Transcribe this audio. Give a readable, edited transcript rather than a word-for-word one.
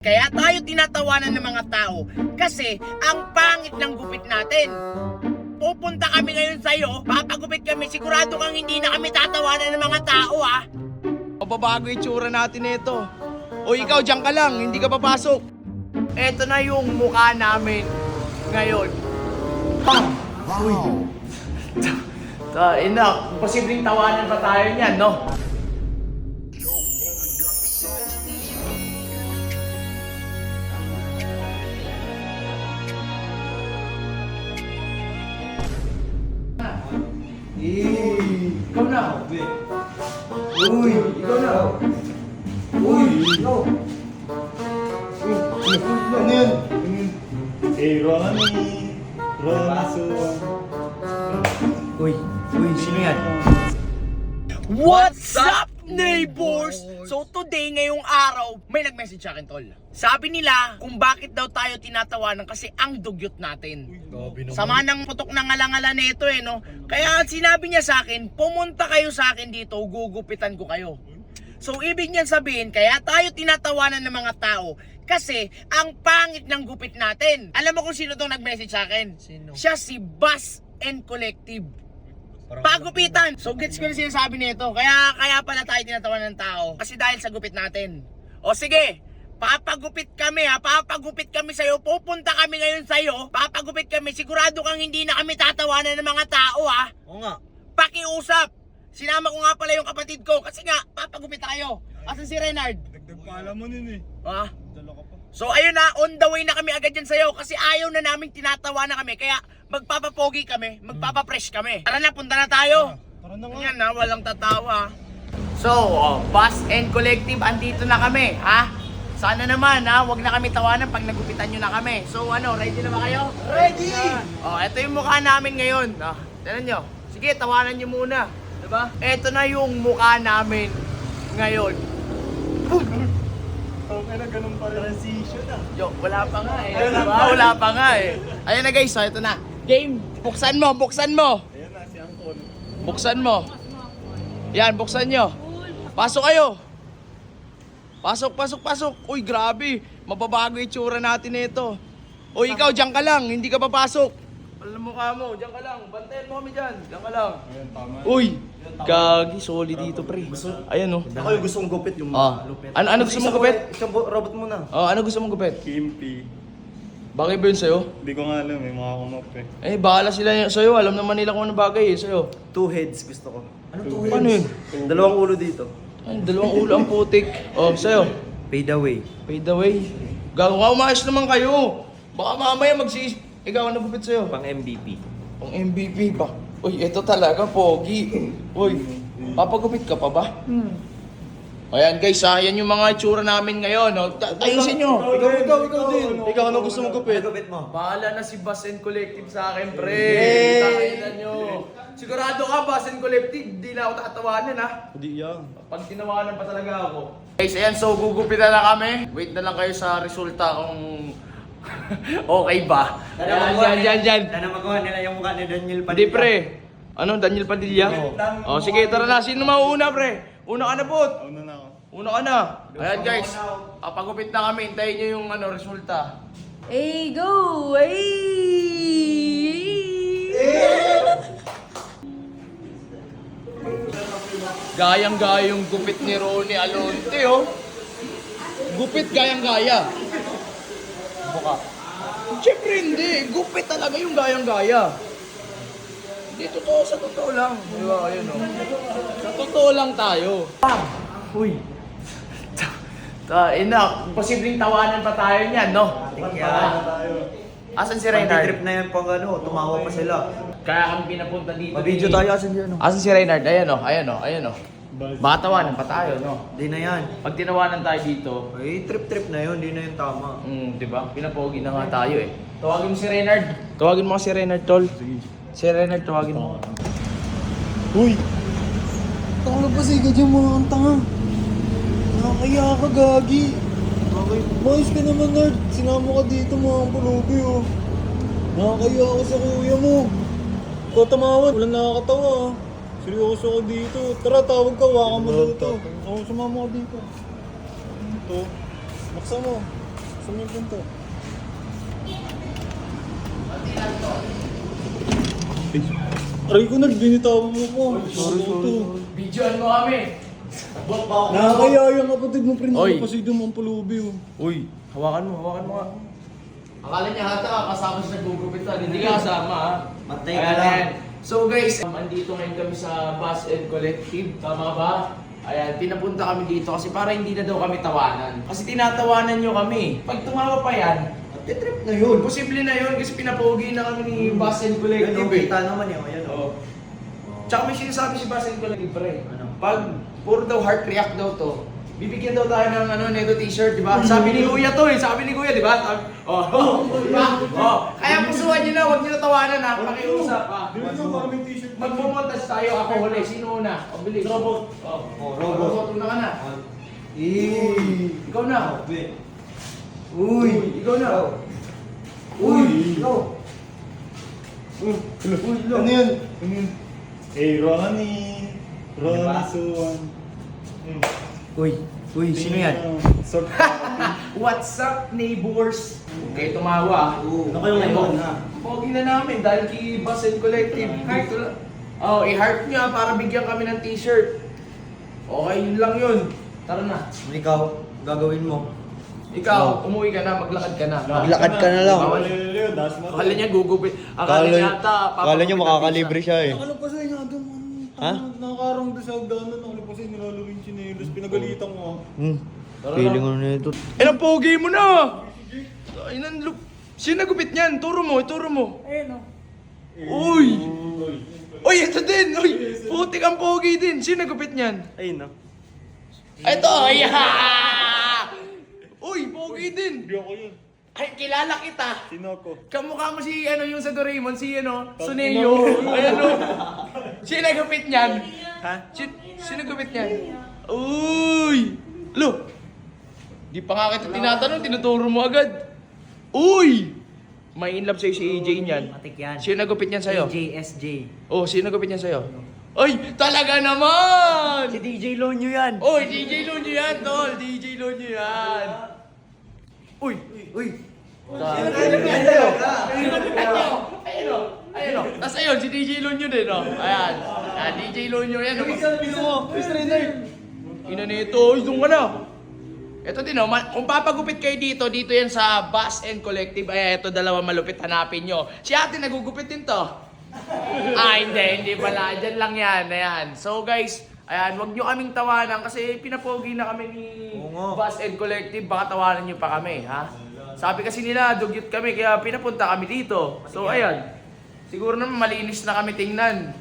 Kaya tayo tinatawanan ng mga tao kasi ang pangit ng gupit natin. Pupunta kami ngayon sa'yo, papagupit kami, sigurado kang hindi na kami tatawanan ng mga tao ha. Mababago yung tsura natin nito. O ikaw, diyan ka lang, hindi ka papasok. Eto na yung mukha namin ngayon. Uy. Ina, posibleng tawanan pa tayo niyan, no? Ikaw na. Uy, ikaw na. Uy, ikaw. Ano yun? Ronnie. Uy, sino yan? What's up, neighbors? So today, ngayong araw, may nag-message sa akin, tol. Sabi nila kung bakit daw tayo tinatawanan kasi ang dugyot natin. Sama ng putok ng ngalangala nito no? Kaya sinabi niya sa akin, pumunta kayo sa akin dito, gugupitan ko kayo. So ibig niyan sabihin, kaya tayo tinatawanan ng mga tao kasi ang pangit ng gupit natin. Alam mo kung sino tong nag-message sa akin? Sino? Siya si Bass and Collective. Pagupitan! So gets ko na sinasabi nito. Kaya pala tayo tinatawanan ng tao. Kasi dahil sa gupit natin. O sige, papagupit kami ha. Papagupit kami sa'yo. Pupunta kami ngayon sa'yo. Papagupit kami. Sigurado kang hindi na kami tatawanan ng mga tao ha. Oo nga. Pakiusap. Sinama ko nga pala yung kapatid ko. Kasi nga, papagupit tayo. Asan si Renard? Dagdag pa alam mo nun eh. Ha? Dala ka pa. So ayun na, on the way na kami agad dyan sa'yo. Kasi ayaw na naming tinatawa na kami. Kaya magpapapogi kami, magpapapresh kami. Tara na, punta na tayo. Tara na nga. Yan na, walang tatawa. So, Bass and Collective, andito na kami, ha? Sana naman, ha? Huwag na kami tawanan pag nagupitan nyo na kami. So, ready na ba kayo? Ready! Ito yung mukha namin ngayon. Tignan nyo. Sige, tawanan nyo muna. Diba? Ito na yung mukha namin ngayon. Okay na, ganun pa rin. Transition ah. Yo, wala pa nga eh. Diba? Wala pa nga eh. Ayun na guys, so ito na. Game, buksan mo. Ayan na, si Angkol. Buksan mo. Yan, buksan nyo. Pasok kayo. Pasok. Uy, grabe. Mababago yung tsura natin nito. O ikaw, diyan ka lang. Hindi ka papasok. Alam mo ka mo. Diyan ka lang. Bantayan mo kami dyan. Diyan ka lang. Ayan, tama. Uy, gagi. Solid dito, pre. Ayan, oh. Ako yung gusto kong gupit yung lupit. Ano gusto mong gupit? Isang robot muna. Ano gusto mong gupit? Kimpi. Bagay ba yun sa'yo? Hindi ko nga alam eh, mga kumap eh. Bahala sila sa'yo. Alam naman nila kung ano bagay sa'yo. 2 heads gusto ko. Ano 2 heads? Ano yun? 2 ulo dito. Ay, dalawang ulo ang putik. Sa'yo. Fade away. Fade away. Gagawa, umayos naman kayo. Baka mamaya ikaw ano gupit sa'yo? Pang MVP. Ang MVP ba? Uy, ito talaga, pogi. Uy, papagupit ka pa ba? Ayan guys, yan yung mga itsura namin ngayon. Ayusin nyo. Ikaw din. Ikaw, ano gusto mong gupit? Gupit mo. Bahala na si Bass and Collective sa akin, pre. Takinan nyo. Sigurado ka, Bass and Collective, di na ako tatawanan ha. Hindi yan. Pag tinawanan pa talaga ako. Guys, ayan, so gugupitan na kami. Wait na lang kayo sa resulta kung okay ba. Yan. Sana magawa nila yung mukha ni Daniel Hindi pre. Ano, Daniel Padilla? Sige, tara na. Sino mauuna, pre? Una ka na, Bot. Una na ako. Una ka na. Ayan, guys. Pagupit na kami. Hintayin nyo yung resulta. Hey, go! Hey! Gayang-gaya yung gupit ni Ronnie Alonte, oh. Gupit gayang-gaya. Buka. Siyempre hindi. Gupit talaga yung gayang-gaya. Hindi, totoo. Sa totoo lang. Di ba? Ayun, oh. Sa totoo lang tayo. Uy. Posibleng tawanan pa tayo niyan, no? Asan si Reynard? Trip na yan pang tumawa pa sila. Kaya kami pinapunta dito. Mabidyo tayo asan dyan. Asan si Reynard? Ayan, oh. Baka tawanan pa tayo, no? Di na yan. Pag tinawanan tayo dito, Ay, trip na yun. Di na yung tama. di ba? Pinapogi na nga tayo eh. Tawagin mo si Reynard. Tawagin mo si Reynard, tol. Si Reynard, tawagin mo. Uy! Tanga pa siya dyan mga ang tanga. Nakakaya ka, gagi. Mayos ka naman, Nard. Sinama ka dito mga ang pulubi, oh. Nakakaya ako sa kuya mo. Ikaw tamawan, walang nakakatawa, ah. Seryoso ako dito. Tara, tawag ka, wakan mo dito. Ako, sumama ka dito. Ito. Buksan mo. Saan yung punta? Aray ko, Nard, binitawan mo ko. Sorry. Videoan mo kami. Nakakaya yung kapatid mo, pre. Oy. Nakapasido mo ang pulubi, oh. Uy, hawakan mo nga. Akala niya hata kasama siya naggugupitan, hindi ka kasama ha. Matay ka Ayan, lang. ayan. So guys, andito ngayon kami sa Bus and Collective, tama ba? Ayan, pinapunta kami dito kasi para hindi na daw kami tawanan. Kasi tinatawanan nyo kami. Pag tumawa pa yan, trip na yun. Posible na yun kasi pinapogi na kami ni Bus and Yan, Collective oh, eh. kita naman yun. Ayan, oh. Tsaka may sinasabi si Bus and Collective pre. Ano? Pag puro daw heart react daw to, bibigyan daw tayo ng neto t-shirt, di ba? Sabi ni Kuya to eh, sabi ni Kuya, di ba? Sabi, di ba? Kaya pusuan nyo na, huwag nyo natawanan ha, pakiusap ha. t-shirt. Magpumontas tayo, ako huli, sino una? O bilis. Robot. Robot, una ka na. Ikaw na. Uy! Ikaw na. Ano yun? Eh, Ronnie. Ronnie Suwan. Uy, sino yan? What's up, neighbors? Okay, tumawa. Ano kayong ngayon? Pogi na namin dahil kay Bus and Collective. Dito lang. Oh, i-heart nyo para bigyan kami ng t-shirt. Okay, yun lang yun. Tara na. Ikaw, gagawin mo. Ikaw, umuwi ka na, maglakad ka na. Maglakad ka na lang. Bawal. Akala niya gugupit. Akala niya ata. Akala niya makakalibre siya eh. Nakalo pa sa'yo nga doon. Ha? Nakakarang doon sa hagdanan. Nakalo pa sa'yo, nilalaro yung chinelos. Pinagalitan ko. Feeling ano na ito. Eh, ang pogi mo na! Ay, nanlup. Sino nagupit niyan? Turo mo, ituro mo. Ayun o. Uy! Uy, ito din! Uy! Putik ang pogi din! Sino nagupit niyan? Ayun na. Ito! Yeah! Uy, pogi din! Hindi ako yun. Ay, kilala kita! Sino ako? Kamukha mo si yung sa Doraemon, si Suneyo. Ayan o. Sino nagupit niyan? Ha? Sino nagupit niyan? Uy! Lo! Di pa nga kita tinatanong, tinuturo mo agad. Uy! May in love sa'yo si AJ niyan. Matik yan. Sino nagupit niyan sa'yo? JSJ. Oh, sino nagupit niyan sa'yo? Ay, talaga naman! Si DJ Lonyo yan. Oy, DJ Lonyo yan, tol. DJ Lonyo yan. Uy! Uy! Ayun o. Ayun o. Tapos ayun, si DJ Lonyo din o. Ayan. Ayan, DJ Lonyo yan. Ina nito, doon ka na. Ito din o, kung papagupit kayo dito, dito yan sa Bus and Collective. Ay, ito dalawa malupit, hanapin nyo. Si ate nagugupit din to. Hindi pala. Diyan lang yan. Ayan. So guys, ayan, wag nyo kaming tawanan kasi pinapogi na kami ni Oo nga. Bus and Collective. Baka tawanan nyo pa kami, ha? Sabi kasi nila, dugyot kami, kaya pinapunta kami dito. So ayan, siguro naman malinis na kami tingnan.